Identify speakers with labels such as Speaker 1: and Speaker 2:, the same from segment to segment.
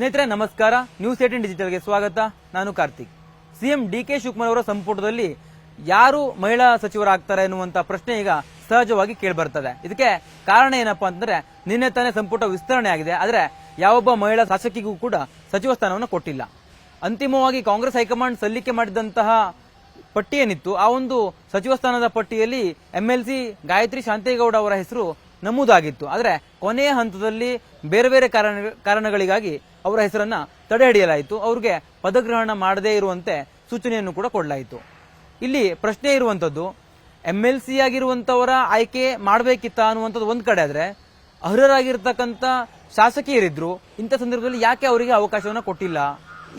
Speaker 1: ಸ್ನೇಹಿತರೆ ನಮಸ್ಕಾರ. ನ್ಯೂಸ್ 18 ಡಿಜಿಟಲ್ಗೆ ಸ್ವಾಗತ. ನಾನು ಕಾರ್ತಿಕ್. ಸಿಎಂ ಡಿಕೆ ಶಿವಕುಮಾರ್ ಅವರ ಸಂಪುಟದಲ್ಲಿ ಯಾರು ಮಹಿಳಾ ಸಚಿವರಾಗ್ತಾರೆ ಎನ್ನುವಂತ ಪ್ರಶ್ನೆ ಈಗ ಸಹಜವಾಗಿ ಕೇಳಿಬರ್ತದೆ. ಇದಕ್ಕೆ ಕಾರಣ ಏನಪ್ಪಾ ಅಂತಂದ್ರೆ ನಿನ್ನೆ ತಾನೇ ಸಂಪುಟ ವಿಸ್ತರಣೆ ಆಗಿದೆ. ಆದ್ರೆ ಯಾವೊಬ್ಬ ಮಹಿಳಾ ಶಾಸಕಿಗೂ ಕೂಡ ಸಚಿವ ಸ್ಥಾನವನ್ನು ಕೊಟ್ಟಿಲ್ಲ. ಅಂತಿಮವಾಗಿ ಕಾಂಗ್ರೆಸ್ ಹೈಕಮಾಂಡ್ ಸಲ್ಲಿಕೆ ಮಾಡಿದಂತಹ ಪಟ್ಟಿ ಏನಿತ್ತು, ಆ ಒಂದು ಸಚಿವ ಸ್ಥಾನದ ಪಟ್ಟಿಯಲ್ಲಿ ಎಂಎಲ್ಸಿ ಗಾಯತ್ರಿ ಶಾಂತೇಗೌಡ ಅವರ ಹೆಸರು ನಮೂದಾಗಿತ್ತು. ಆದರೆ ಕೊನೆಯ ಹಂತದಲ್ಲಿ ಬೇರೆ ಬೇರೆ ಕಾರಣಗಳಿಗಾಗಿ ಅವರ ಹೆಸರನ್ನ ತಡೆ ಹಿಡಿಯಲಾಯಿತು. ಅವರಿಗೆ ಪದಗ್ರಹಣ ಮಾಡದೇ ಇರುವಂತೆ ಸೂಚನೆಯನ್ನು ಕೂಡ ಕೊಡಲಾಯಿತು. ಇಲ್ಲಿ ಪ್ರಶ್ನೆ ಇರುವಂತದ್ದು, ಎಂಎಲ್ಸಿ ಆಗಿರುವಂತವರ ಆಯ್ಕೆ ಮಾಡಬೇಕಿತ್ತ ಅನ್ನುವಂಥದ್ದು ಒಂದ್ ಕಡೆ ಆದ್ರೆ, ಅರ್ಹರಾಗಿರ್ತಕ್ಕಂಥ ಶಾಸಕಿಯರಿದ್ರು ಇಂಥ ಸಂದರ್ಭದಲ್ಲಿ ಯಾಕೆ ಅವರಿಗೆ ಅವಕಾಶವನ್ನ ಕೊಟ್ಟಿಲ್ಲ?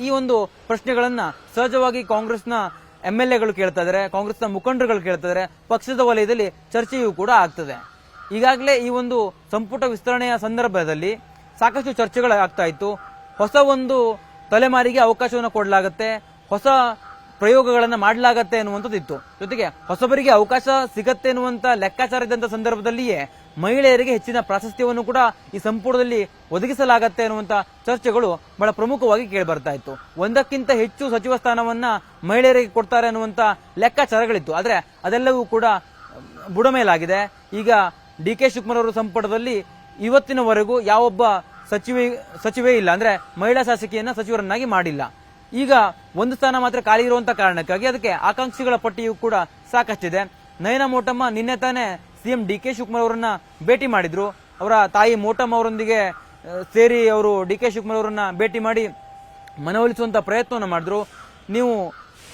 Speaker 1: ಈ ಒಂದು ಪ್ರಶ್ನೆಗಳನ್ನ ಸಹಜವಾಗಿ ಕಾಂಗ್ರೆಸ್ನ ಎಂಎಲ್ಎಗಳು ಕೇಳ್ತಾ ಇದ್ದಾರೆ, ಕಾಂಗ್ರೆಸ್ನ ಮುಖಂಡರುಗಳು ಕೇಳ್ತಾ ಇದ್ದಾರೆ, ಪಕ್ಷದ ವಲಯದಲ್ಲಿ ಚರ್ಚೆಯೂ ಕೂಡ ಆಗ್ತದೆ. ಈಗಾಗಲೇ ಈ ಒಂದು ಸಂಪುಟ ವಿಸ್ತರಣೆಯ ಸಂದರ್ಭದಲ್ಲಿ ಸಾಕಷ್ಟು ಚರ್ಚೆಗಳಾಗ್ತಾ ಇತ್ತು. ಹೊಸ ಒಂದು ತಲೆಮಾರಿಗೆ ಅವಕಾಶವನ್ನು ಕೊಡಲಾಗತ್ತೆ, ಹೊಸ ಪ್ರಯೋಗಗಳನ್ನ ಮಾಡಲಾಗತ್ತೆ ಅನ್ನುವಂಥದ್ದು ಇತ್ತು. ಜೊತೆಗೆ ಹೊಸಬರಿಗೆ ಅವಕಾಶ ಸಿಗತ್ತೆ ಎನ್ನುವಂತ ಲೆಕ್ಕಾಚಾರ ಇದ್ದಂತ ಸಂದರ್ಭದಲ್ಲಿಯೇ ಮಹಿಳೆಯರಿಗೆ ಹೆಚ್ಚಿನ ಪ್ರಾಶಸ್ತ್ಯವನ್ನು ಕೂಡ ಈ ಸಂಪುಟದಲ್ಲಿ ಒದಗಿಸಲಾಗತ್ತೆ ಅನ್ನುವಂತ ಚರ್ಚೆಗಳು ಬಹಳ ಪ್ರಮುಖವಾಗಿ ಕೇಳಿ ಬರ್ತಾ ಇತ್ತು. ಒಂದಕ್ಕಿಂತ ಹೆಚ್ಚು ಸಚಿವ ಸ್ಥಾನವನ್ನ ಮಹಿಳೆಯರಿಗೆ ಕೊಡ್ತಾರೆ ಅನ್ನುವಂತ ಲೆಕ್ಕಾಚಾರಗಳಿತ್ತು. ಆದ್ರೆ ಅದೆಲ್ಲವೂ ಕೂಡ ಬುಡಮೇಲಾಗಿದೆ. ಈಗ ಡಿಕೆ ಶಿವಕುಮಾರ್ ಅವರ ಸಂಪುಟದಲ್ಲಿ ಇವತ್ತಿನವರೆಗೂ ಯಾವೊಬ್ಬ ಸಚಿವೆ ಇಲ್ಲ, ಅಂದ್ರೆ ಮಹಿಳಾ ಶಾಸಕಿಯನ್ನ ಸಚಿವರನ್ನಾಗಿ ಮಾಡಿಲ್ಲ. ಈಗ ಒಂದು ಸ್ಥಾನ ಮಾತ್ರ ಖಾಲಿ ಇರುವಂತ ಕಾರಣಕ್ಕಾಗಿ ಅದಕ್ಕೆ ಆಕಾಂಕ್ಷಿಗಳ ಪಟ್ಟಿಯೂ ಕೂಡ ಸಾಕಷ್ಟಿದೆ. ನಯನ ಮೋಟಮ್ಮ ನಿನ್ನೆ ತಾನೇ ಸಿಎಂ ಡಿಕೆ ಶಿವಕುಮಾರ್ ಅವರನ್ನ ಭೇಟಿ ಮಾಡಿದ್ರು. ಅವರ ತಾಯಿ ಮೋಟಮ್ಮ ಅವರೊಂದಿಗೆ ಸೇರಿ ಅವರು ಡಿಕೆ ಶಿವಕುಮಾರ್ ಅವರನ್ನ ಭೇಟಿ ಮಾಡಿ ಮನವೊಲಿಸುವಂತ ಪ್ರಯತ್ನವನ್ನು ಮಾಡಿದ್ರು. ನೀವು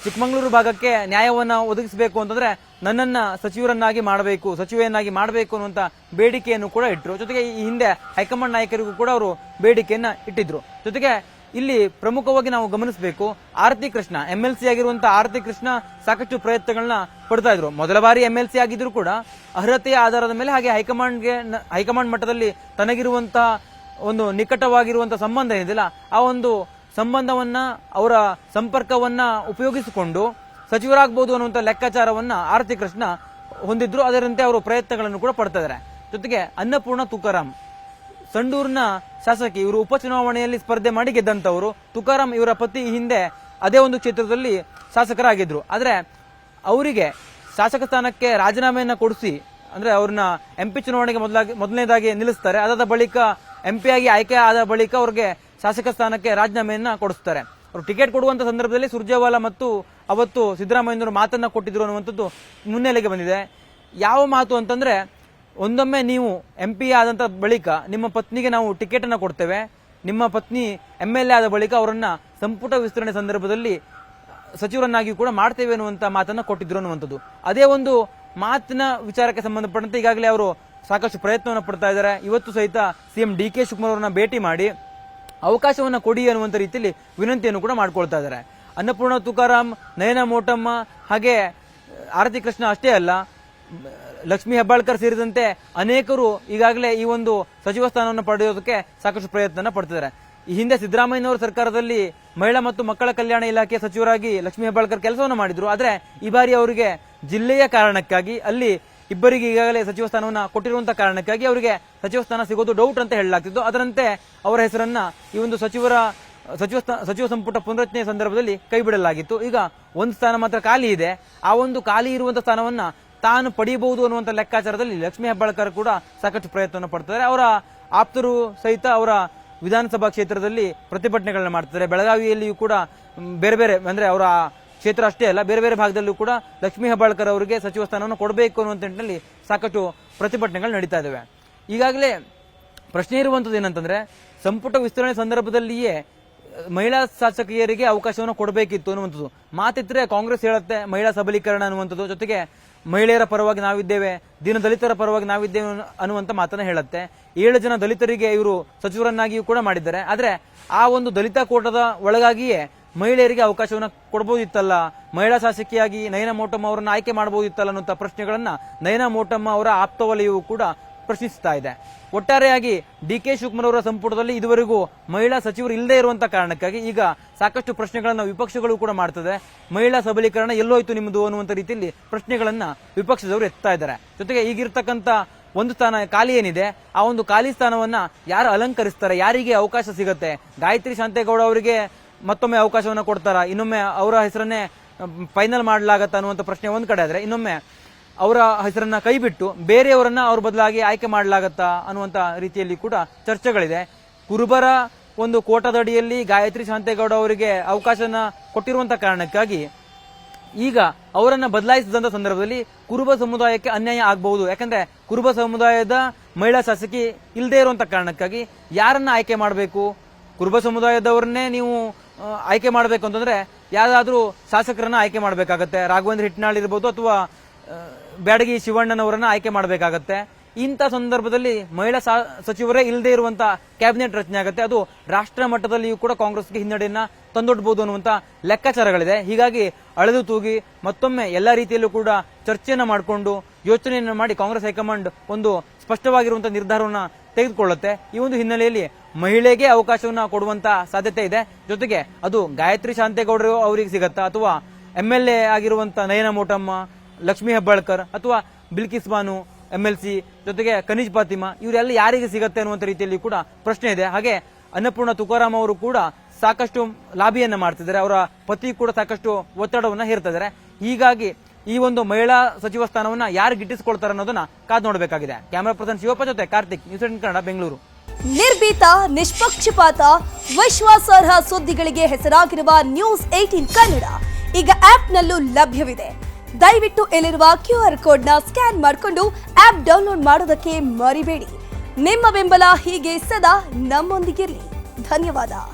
Speaker 1: ಚಿಕ್ಕಮಗಳೂರು ಭಾಗಕ್ಕೆ ನ್ಯಾಯವನ್ನ ಒದಗಿಸಬೇಕು ಅಂತಂದ್ರೆ ನನ್ನನ್ನ ಸಚಿವರನ್ನಾಗಿ ಮಾಡಬೇಕು, ಸಚಿವೆಯನ್ನಾಗಿ ಮಾಡಬೇಕು ಅನ್ನುವಂತ ಬೇಡಿಕೆಯನ್ನು ಕೂಡ ಇಟ್ಟರು. ಜೊತೆಗೆ ಈ ಹಿಂದೆ ಹೈಕಮಾಂಡ್ ನಾಯಕರಿಗೂ ಕೂಡ ಅವರು ಬೇಡಿಕೆಯನ್ನ ಇಟ್ಟಿದ್ರು. ಜೊತೆಗೆ ಇಲ್ಲಿ ಪ್ರಮುಖವಾಗಿ ನಾವು ಗಮನಿಸಬೇಕು, ಆರತಿ ಕೃಷ್ಣ ಎಂಎಲ್ಸಿ ಆಗಿರುವಂತಹ ಆರತಿ ಕೃಷ್ಣ ಸಾಕಷ್ಟು ಪ್ರಯತ್ನಗಳನ್ನ ಪಡ್ತಾ ಇದ್ರು. ಮೊದಲ ಬಾರಿ ಎಂಎಲ್ಸಿ ಆಗಿದ್ರು ಕೂಡ ಅರ್ಹತೆಯ ಆಧಾರದ ಮೇಲೆ, ಹಾಗೆ ಹೈಕಮಾಂಡ್ ಮಟ್ಟದಲ್ಲಿ ತನಗಿರುವಂತಹ ಒಂದು ನಿಕಟವಾಗಿರುವಂತಹ ಸಂಬಂಧ ಏನಿದಿಲ್ಲ, ಆ ಒಂದು ಸಂಬಂಧವನ್ನ, ಅವರ ಸಂಪರ್ಕವನ್ನ ಉಪಯೋಗಿಸಿಕೊಂಡು ಸಚಿವರಾಗಬಹುದು ಅನ್ನುವಂಥ ಲೆಕ್ಕಾಚಾರವನ್ನ ಆರತಿ ಕೃಷ್ಣ ಹೊಂದಿದ್ರು. ಅದರಂತೆ ಅವರು ಪ್ರಯತ್ನಗಳನ್ನು ಕೂಡ ಪಡ್ತಾ ಇದ್ದಾರೆ. ಜೊತೆಗೆ ಅನ್ನಪೂರ್ಣ ತುಕಾರಾಂ ಸಂಡೂರಿನ ಶಾಸಕಿ, ಇವರು ಉಪಚುನಾವಣೆಯಲ್ಲಿ ಸ್ಪರ್ಧೆ ಮಾಡಿ ಗೆದ್ದಂತವರು. ತುಕಾರಾಂ ಇವರ ಪತಿ ಹಿಂದೆ ಅದೇ ಒಂದು ಕ್ಷೇತ್ರದಲ್ಲಿ ಶಾಸಕರಾಗಿದ್ರು. ಆದ್ರೆ ಅವರಿಗೆ ಶಾಸಕ ಸ್ಥಾನಕ್ಕೆ ರಾಜೀನಾಮೆಯನ್ನ ಕೊಡಿಸಿ, ಅಂದ್ರೆ ಅವ್ರನ್ನ ಎಂಪಿ ಚುನಾವಣೆಗೆ ಮೊದಲನೇದಾಗಿ ನಿಲ್ಲಿಸ್ತಾರೆ. ಅದಾದ ಬಳಿಕ ಎಂಪಿ ಆಗಿ ಆಯ್ಕೆ ಆದ ಬಳಿಕ ಅವ್ರಿಗೆ ಶಾಸಕ ಸ್ಥಾನಕ್ಕೆ ರಾಜೀನಾಮೆಯನ್ನ ಕೊಡಿಸ್ತಾರೆ. ಅವರು ಟಿಕೆಟ್ ಕೊಡುವಂತ ಸಂದರ್ಭದಲ್ಲಿ ಸುರ್ಜೇವಾಲಾ ಮತ್ತು ಅವತ್ತು ಸಿದ್ದರಾಮಯ್ಯನವರು ಮಾತನ್ನ ಕೊಟ್ಟಿದ್ರು ಅನ್ನುವಂಥದ್ದು ಮುನ್ನೆಲೆಗೆ ಬಂದಿದೆ. ಯಾವ ಮಾತು ಅಂತಂದ್ರೆ, ಒಂದೊಮ್ಮೆ ನೀವು ಎಂಪಿ ಆದಂತ ಬಳಿಕ ನಿಮ್ಮ ಪತ್ನಿಗೆ ನಾವು ಟಿಕೆಟ್ ಅನ್ನ ಕೊಡ್ತೇವೆ, ನಿಮ್ಮ ಪತ್ನಿ ಎಂಎಲ್ಎ ಆದ ಬಳಿಕ ಅವರನ್ನ ಸಂಪುಟ ವಿಸ್ತರಣೆ ಸಂದರ್ಭದಲ್ಲಿ ಸಚಿವರನ್ನಾಗಿ ಕೂಡ ಮಾಡ್ತೇವೆ ಅನ್ನುವಂತ ಮಾತನ್ನ ಕೊಟ್ಟಿದ್ರು ಅನ್ನುವಂಥದ್ದು. ಅದೇ ಒಂದು ಮಾತಿನ ವಿಚಾರಕ್ಕೆ ಸಂಬಂಧಪಟ್ಟಂತೆ ಈಗಾಗಲೇ ಅವರು ಸಾಕಷ್ಟು ಪ್ರಯತ್ನವನ್ನು ಪಡ್ತಾ ಇದ್ದಾರೆ. ಇವತ್ತು ಸಹಿತ ಸಿಎಂ ಡಿಕೆ ಶಿವಕುಮಾರ್ ಅವರನ್ನ ಭೇಟಿ ಮಾಡಿ ಅವಕಾಶವನ್ನ ಕೊಡಿ ಅನ್ನುವಂತ ರೀತಿಯಲ್ಲಿ ವಿನಂತಿಯನ್ನು ಕೂಡ ಮಾಡ್ಕೊಳ್ತಾ ಇದ್ದಾರೆ. ಅನ್ನಪೂರ್ಣ ತುಕಾರಾಂ, ನಯನ ಮೋಟಮ್ಮ, ಹಾಗೆ ಆರತಿ ಕೃಷ್ಣ ಅಷ್ಟೇ ಅಲ್ಲ, ಲಕ್ಷ್ಮೀ ಹೆಬ್ಬಾಳ್ಕರ್ ಸೇರಿದಂತೆ ಅನೇಕರು ಈಗಾಗಲೇ ಈ ಒಂದು ಸಚಿವ ಸ್ಥಾನವನ್ನು ಪಡೆಯೋದಕ್ಕೆ ಸಾಕಷ್ಟು ಪ್ರಯತ್ನ ಪಡ್ತಿದ್ದಾರೆ. ಈ ಹಿಂದೆ ಸಿದ್ದರಾಮಯ್ಯನವರ ಸರ್ಕಾರದಲ್ಲಿ ಮಹಿಳಾ ಮತ್ತು ಮಕ್ಕಳ ಕಲ್ಯಾಣ ಇಲಾಖೆ ಸಚಿವರಾಗಿ ಲಕ್ಷ್ಮೀ ಹೆಬ್ಬಾಳ್ಕರ್ ಕೆಲಸವನ್ನು ಮಾಡಿದ್ರು. ಆದ್ರೆ ಈ ಬಾರಿ ಅವರಿಗೆ ಜಿಲ್ಲೆಯ ಕಾರಣಕ್ಕಾಗಿ, ಅಲ್ಲಿ ಇಬ್ಬರಿಗೆ ಈಗಾಗಲೇ ಸಚಿವ ಸ್ಥಾನವನ್ನ ಕೊಟ್ಟಿರುವಂತಹ ಕಾರಣಕ್ಕಾಗಿ ಅವರಿಗೆ ಸಚಿವ ಸ್ಥಾನ ಸಿಗೋದು ಡೌಟ್ ಅಂತ ಹೇಳಲಾಗ್ತಿತ್ತು. ಅದರಂತೆ ಅವರ ಹೆಸರನ್ನ ಈ ಒಂದು ಸಚಿವ ಸಂಪುಟ ಪುನರಚನೆ ಸಂದರ್ಭದಲ್ಲಿ ಕೈ ಬಿಡಲಾಗಿತ್ತು. ಈಗ ಒಂದು ಸ್ಥಾನ ಮಾತ್ರ ಖಾಲಿ ಇದೆ. ಆ ಒಂದು ಖಾಲಿ ಇರುವಂತಹ ಸ್ಥಾನವನ್ನ ತಾನು ಪಡೆಯಬಹುದು ಅನ್ನುವಂಥ ಲೆಕ್ಕಾಚಾರದಲ್ಲಿ ಲಕ್ಷ್ಮೀ ಹೆಬ್ಬಾಳ್ಕರ್ ಕೂಡ ಸಾಕಷ್ಟು ಪ್ರಯತ್ನವನ್ನು ಪಡ್ತಾರೆ. ಅವರ ಆಪ್ತರು ಸಹಿತ ಅವರ ವಿಧಾನಸಭಾ ಕ್ಷೇತ್ರದಲ್ಲಿ ಪ್ರತಿಭಟನೆಗಳನ್ನ ಮಾಡ್ತಾರೆ. ಬೆಳಗಾವಿಯಲ್ಲಿಯೂ ಕೂಡ ಬೇರೆ ಬೇರೆ, ಅಂದ್ರೆ ಅವರ ಕ್ಷೇತ್ರ ಅಷ್ಟೇ ಅಲ್ಲ, ಬೇರೆ ಬೇರೆ ಭಾಗದಲ್ಲೂ ಕೂಡ ಲಕ್ಷ್ಮೀ ಹೆಬ್ಬಾಳ್ಕರ್ ಅವರಿಗೆ ಸಚಿವ ಸ್ಥಾನವನ್ನು ಕೊಡಬೇಕು ಅನ್ನುವಂಥ ನಿಟ್ಟಿನಲ್ಲಿ ಸಾಕಷ್ಟು ಪ್ರತಿಭಟನೆಗಳು ನಡೀತಾ ಇದಾವೆ. ಈಗಾಗಲೇ ಪ್ರಶ್ನೆ ಇರುವಂತದ್ದು ಏನಂತಂದ್ರೆ, ಸಂಪುಟ ವಿಸ್ತರಣೆ ಸಂದರ್ಭದಲ್ಲಿಯೇ ಮಹಿಳಾ ಶಾಸಕಿಯರಿಗೆ ಅವಕಾಶವನ್ನು ಕೊಡಬೇಕಿತ್ತು ಅನ್ನುವಂಥದ್ದು ಮಾತಿದ್ರೆ ಕಾಂಗ್ರೆಸ್ ಹೇಳುತ್ತೆ ಮಹಿಳಾ ಸಬಲೀಕರಣ ಅನ್ನುವಂಥದ್ದು. ಜೊತೆಗೆ ಮಹಿಳೆಯರ ಪರವಾಗಿ ನಾವಿದ್ದೇವೆ, ದೀನ ದಲಿತರ ಪರವಾಗಿ ನಾವಿದ್ದೇವೆ ಅನ್ನುವಂತ ಮಾತನ್ನ ಹೇಳುತ್ತೆ. 7 ಜನ ದಲಿತರಿಗೆ ಇವರು ಸಚಿವರನ್ನಾಗಿಯೂ ಕೂಡ ಮಾಡಿದ್ದಾರೆ. ಆದ್ರೆ ಆ ಒಂದು ದಲಿತ ಕೋಟದ ಒಳಗಾಗಿಯೇ ಮಹಿಳೆಯರಿಗೆ ಅವಕಾಶವನ್ನ ಕೊಡಬಹುದಿತ್ತಲ್ಲ, ಮಹಿಳಾ ಶಾಸಕಿಯಾಗಿ ನಯನ ಮೋಟಮ್ಮ ಅವರನ್ನ ಆಯ್ಕೆ ಮಾಡಬಹುದಿತ್ತಲ್ಲ ಅನ್ನುವಂಥ ಪ್ರಶ್ನೆಗಳನ್ನ ನಯನ ಮೋಟಮ್ಮ ಅವರ ಆಪ್ತ ವಲಯವು ಕೂಡ ಪ್ರಶ್ನಿಸ್ತಾ ಇದೆ. ಒಟ್ಟಾರೆಯಾಗಿ ಡಿಕೆ ಶಿವಕುಮಾರ್ ಅವರ ಸಂಪುಟದಲ್ಲಿ ಇದುವರೆಗೂ ಮಹಿಳಾ ಸಚಿವರು ಇಲ್ಲದೆ ಇರುವಂತಹ ಕಾರಣಕ್ಕಾಗಿ ಈಗ ಸಾಕಷ್ಟು ಪ್ರಶ್ನೆಗಳನ್ನ ವಿಪಕ್ಷಗಳು ಕೂಡ ಮಾಡ್ತದೆ. ಮಹಿಳಾ ಸಬಲೀಕರಣ ಎಲ್ಲೋಯ್ತು ನಿಮ್ಮದು ಅನ್ನುವಂಥ ರೀತಿಯಲ್ಲಿ ಪ್ರಶ್ನೆಗಳನ್ನ ವಿಪಕ್ಷದವರು ಎತ್ತಾ ಇದ್ದಾರೆ. ಜೊತೆಗೆ ಈಗಿರ್ತಕ್ಕಂಥ ಒಂದು ಸ್ಥಾನ ಖಾಲಿ ಏನಿದೆ, ಆ ಒಂದು ಖಾಲಿ ಸ್ಥಾನವನ್ನ ಯಾರು ಅಲಂಕರಿಸ್ತಾರೆ, ಯಾರಿಗೆ ಅವಕಾಶ ಸಿಗುತ್ತೆ? ಗಾಯತ್ರಿ ಶಾಂತೇಗೌಡ ಅವರಿಗೆ ಮತ್ತೊಮ್ಮೆ ಅವಕಾಶವನ್ನ ಕೊಡ್ತಾರ, ಇನ್ನೊಮ್ಮೆ ಅವರ ಹೆಸರನ್ನೇ ಫೈನಲ್ ಮಾಡಲಾಗತ್ತ ಅನ್ನುವಂಥ ಪ್ರಶ್ನೆ ಒಂದ್ ಕಡೆ ಆದ್ರೆ, ಇನ್ನೊಮ್ಮೆ ಅವರ ಹೆಸರನ್ನ ಕೈ ಬಿಟ್ಟು ಬೇರೆಯವರನ್ನ ಅವ್ರ ಬದಲಾಗಿ ಆಯ್ಕೆ ಮಾಡಲಾಗತ್ತಾ ಅನ್ನುವಂತ ರೀತಿಯಲ್ಲಿ ಕೂಡ ಚರ್ಚೆಗಳಿದೆ. ಕುರುಬರ ಒಂದು ಕೋಟದಡಿಯಲ್ಲಿ ಗಾಯತ್ರಿ ಶಾಂತೇಗೌಡ ಅವರಿಗೆ ಅವಕಾಶನ ಕೊಟ್ಟಿರುವಂತ ಕಾರಣಕ್ಕಾಗಿ ಈಗ ಅವರನ್ನ ಬದಲಾಯಿಸಿದಂತ ಸಂದರ್ಭದಲ್ಲಿ ಕುರುಬ ಸಮುದಾಯಕ್ಕೆ ಅನ್ಯಾಯ ಆಗಬಹುದು. ಯಾಕಂದ್ರೆ ಕುರುಬ ಸಮುದಾಯದ ಮಹಿಳಾ ಶಾಸಕಿ ಇಲ್ಲದೆ ಇರುವಂತ ಕಾರಣಕ್ಕಾಗಿ ಯಾರನ್ನ ಆಯ್ಕೆ ಮಾಡಬೇಕು? ಕುರುಬ ಸಮುದಾಯದವರನ್ನೇ ನೀವು ಆಯ್ಕೆ ಮಾಡಬೇಕು ಅಂತಂದ್ರೆ ಯಾರಾದ್ರೂ ಶಾಸಕರನ್ನ ಆಯ್ಕೆ ಮಾಡಬೇಕಾಗತ್ತೆ. ರಾಘವೇಂದ್ರ ಹಿಟ್ನಾಳ್ ಇರ್ಬೋದು ಅಥವಾ ಬ್ಯಾಡಗಿ ಶಿವಣ್ಣನವರನ್ನ ಆಯ್ಕೆ ಮಾಡಬೇಕಾಗತ್ತೆ. ಇಂಥ ಸಂದರ್ಭದಲ್ಲಿ ಮಹಿಳಾ ಸಚಿವರೇ ಇಲ್ಲದೆ ಇರುವಂತ ಕ್ಯಾಬಿನೆಟ್ ರಚನೆ ಆಗುತ್ತೆ. ಅದು ರಾಷ್ಟ್ರ ಮಟ್ಟದಲ್ಲಿಯೂ ಕೂಡ ಕಾಂಗ್ರೆಸ್ಗೆ ಹಿನ್ನಡೆಯನ್ನ ತಂದೊಡ್ಡಬಹುದು ಅನ್ನುವಂತ ಲೆಕ್ಕಾಚಾರಗಳಿದೆ. ಹೀಗಾಗಿ ಅಳೆದು ತೂಗಿ ಮತ್ತೊಮ್ಮೆ ಎಲ್ಲಾ ರೀತಿಯಲ್ಲೂ ಕೂಡ ಚರ್ಚೆಯನ್ನ ಮಾಡಿಕೊಂಡು ಯೋಚನೆಯನ್ನ ಮಾಡಿ ಕಾಂಗ್ರೆಸ್ ಹೈಕಮಾಂಡ್ ಒಂದು ಸ್ಪಷ್ಟವಾಗಿರುವಂತಹ ನಿರ್ಧಾರವನ್ನ ತೆಗೆದುಕೊಳ್ಳುತ್ತೆ. ಈ ಒಂದು ಹಿನ್ನೆಲೆಯಲ್ಲಿ ಮಹಿಳೆಗೆ ಅವಕಾಶವನ್ನ ಕೊಡುವಂತ ಸಾಧ್ಯತೆ ಇದೆ. ಜೊತೆಗೆ ಅದು ಗಾಯತ್ರಿ ಶಾಂತೇಗೌಡರು ಅವರಿಗೆ ಸಿಗತ್ತಾ, ಅಥವಾ MLA ಆಗಿರುವಂತ ನಯನ ಮೋಟಮ್ಮ, ಲಕ್ಷ್ಮೀ ಹೆಬ್ಬಾಳ್ಕರ್ ಅಥವಾ ಬಿಲ್ಕಿಸ್ ಬಾನು MLC, ಜೊತೆಗೆ ಖನಿಜ್ ಫಾತಿಮಾ, ಇವರೆಲ್ಲ ಯಾರಿಗೆ ಸಿಗತ್ತೆ ಅನ್ನುವಂತ ರೀತಿಯಲ್ಲಿ ಕೂಡ ಪ್ರಶ್ನೆ ಇದೆ. ಹಾಗೆ ಅನ್ನಪೂರ್ಣ ತುಕಾರಾಮ್ ಅವರು ಕೂಡ ಸಾಕಷ್ಟು ಲಾಬಿಯನ್ನ ಮಾಡ್ತಿದ್ದಾರೆ. ಅವರ ಪತಿ ಕೂಡ ಸಾಕಷ್ಟು ಒತ್ತಡವನ್ನ ಹೇರ್ತಿದ್ದಾರೆ. ಹೀಗಾಗಿ ಈ ಒಂದು ಮಹಿಳಾ ಸಚಿವ ಸ್ಥಾನವನ್ನ ಯಾರು ಗಿಟ್ಟಿಸಿಕೊಳ್ತಾರೆ ಅನ್ನೋದನ್ನ ಕಾದ್ ನೋಡಬೇಕಾಗಿದೆ. ಕ್ಯಾಮರಾ ಪರ್ಸನ್ ಶಿವಪ್ಪ ಜೊತೆ ಕಾರ್ತಿಕ್, ನ್ಯೂಸ್ 18 ಕನ್ನಡ, ಬೆಂಗಳೂರು.
Speaker 2: ನಿರ್ಭೀತ, ನಿಷ್ಪಕ್ಷಪಾತ, ವಿಶ್ವಾಸಾರ್ಹ ಸುದ್ದಿಗಳಿಗೆ ಹೆಸರಾಗಿರುವ ನ್ಯೂಸ್ 18 ಕನ್ನಡ ಈಗ ಆಪ್ನಲ್ಲೂ ಲಭ್ಯವಿದೆ. ದಯವಿಟ್ಟು ಇಲ್ಲಿರುವ QR ಕೋಡ್ನ ಸ್ಕ್ಯಾನ್ ಮಾಡಿಕೊಂಡು ಆಪ್ ಡೌನ್ಲೋಡ್ ಮಾಡೋದಕ್ಕೆ ಮರಿಬೇಡಿ. ನಿಮ್ಮ ಬೆಂಬಲ ಹೀಗೆ ಸದಾ ನಮ್ಮೊಂದಿಗಿರಲಿ. ಧನ್ಯವಾದ.